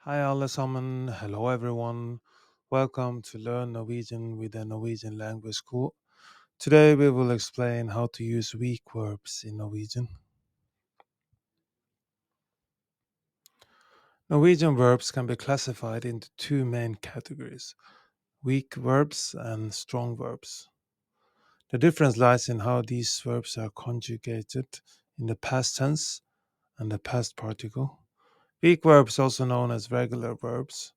Hei alle sammen, hello everyone. Welcome to Learn Norwegian with the Norwegian Language School. Today we will explain how to use weak verbs in Norwegian. Norwegian verbs can be classified into two main categories, weak verbs and strong verbs. The difference lies in how these verbs are conjugated in the past tense and the past particle. Weak verbs, also known as regular verbs,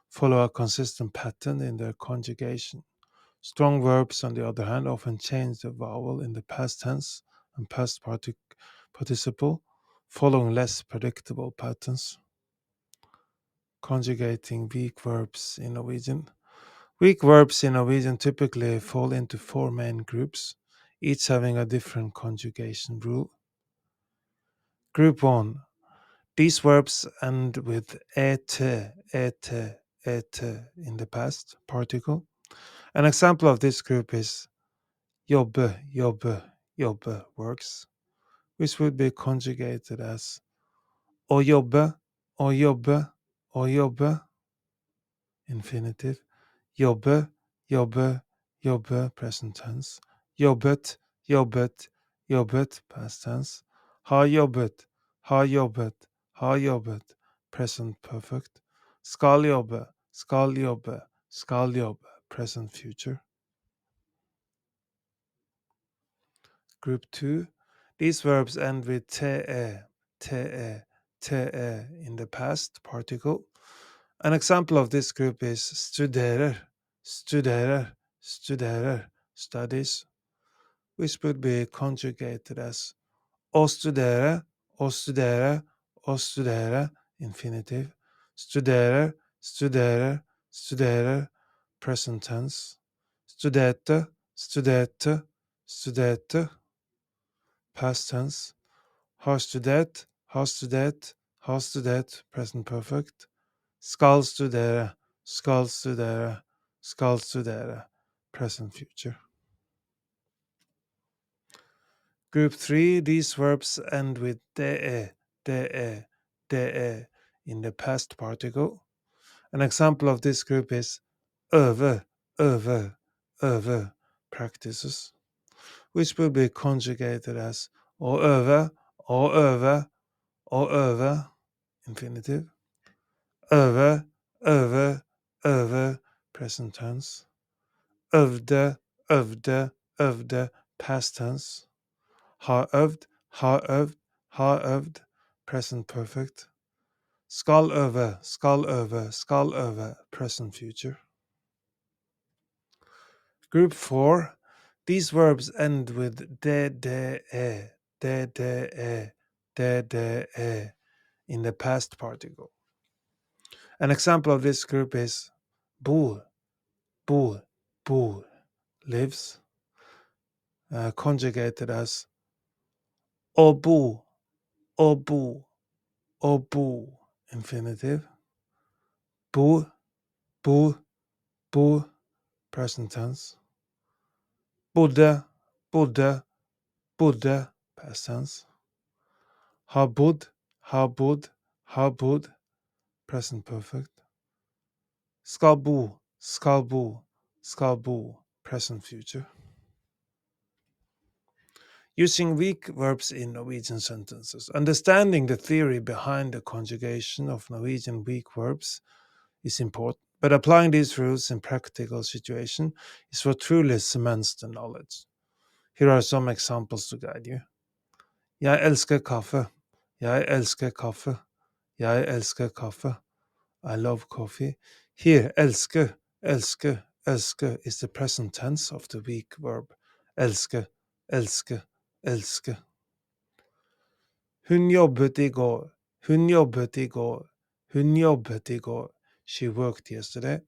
follow a consistent pattern in their conjugation. Strong verbs, on the other hand, often change the vowel in the past tense and past participle, following less predictable patterns. Conjugating weak verbs in Norwegian. Weak verbs in Norwegian typically fall into four main groups, each having a different conjugation rule. Group 1. These verbs end with et, et, et in the past particle. An example of this group is jobbe, jobbe, jobbe works, which would be conjugated as å jobbe, å jobbe, å jobbe, infinitive, jobbe, jobbe, jobbe, present tense, jobbet, jobbet, jobbet, past tense, har jobbet, har jobbet, har jobbet, present perfect, skal jobbe, skal jobbe, skal jobbe, present future. Group 2. These verbs end with te, te, te in the past particle. An example of this group is studerer, studerer, studerer, studies, which would be conjugated as å studere, å studere, å studere, infinitive, studerer, studerer, studerer, present tense, studerte, studerte, studerte, past tense, har studert, har studert, har studert, present perfect, skal studere, skal studere, skal studere, present future. Group 3, these verbs end with de, de, de in the past particle. An example of this group is øve, øve, øve, practices, which will be conjugated as å øve, å øve, å øve, infinitive, øve, øve, øve, present tense, øvde, øvde, øvde, past tense, har øvd, har øvd, har øvd, present perfect, skal øve, skal øve, skal øve, present future. Group 4, these verbs end with de, de, de, de, de, de, in the past particle. An example of this group is bor, bor, bor, lives, conjugated as å bo, å bo, å bo, infinitive, bor, bor, bor, present tense, bodde, bodde, bodde, past tense, har bodd, har bodd, har bodd, present perfect, skal bo, skal bo, skal bo, present future. Using weak verbs in Norwegian sentences. Understanding the theory behind the conjugation of Norwegian weak verbs is important, but applying these rules in practical situations is what truly cements the knowledge. Here are some examples to guide you. Jeg elsker kaffe. Jeg elsker kaffe. Jeg elsker kaffe. I love coffee. Here, elske, elske, elske is the present tense of the weak verb. Elske, elske, elske. Hun jobbet i går. Hun jobbet i går. Hun jobbet i går. She worked yesterday.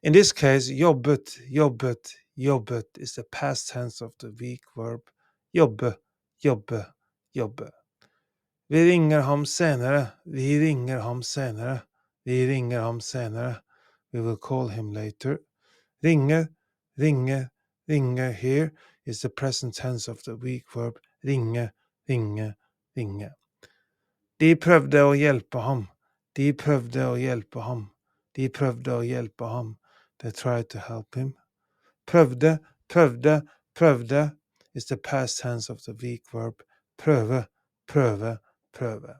In this case, jobbet, jobbet, jobbet is the past tense of the weak verb. Jobbe, jobbe, jobbe. Vi ringer ham senere. Vi ringer ham senere. Vi ringer ham senere. We will call him later. Ringe, ringe, ringe here is the present tense of the weak verb. Ringe, ringe, ringe. De prøvde å hjelpe ham. De prøvde å hjelpe ham. De prøvde å hjelpe ham. They tried to help him. Prøvde, prøvde, prøvde is the past tense of the weak verb prøve, prøve, prøve.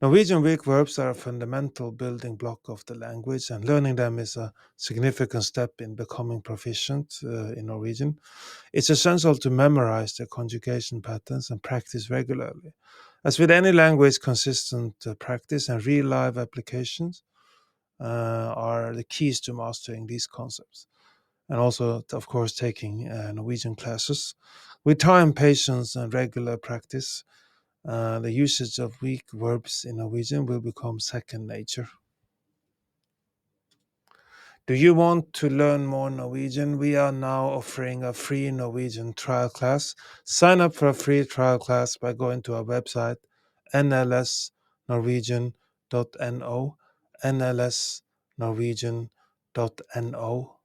Norwegian weak verbs are a fundamental building block of the language, and learning them is a significant step in becoming proficient in Norwegian. It's essential to memorize the conjugation patterns and practice regularly. As with any language, consistent practice and real-life applications are the keys to mastering these concepts. And also, of course, taking Norwegian classes. With time, patience, and regular practice, the usage of weak verbs in Norwegian will become second nature. Do you want to learn more Norwegian? We are now offering a free Norwegian trial class. Sign up for a free trial class by going to our website, nlsnorwegian.no, nlsnorwegian.no.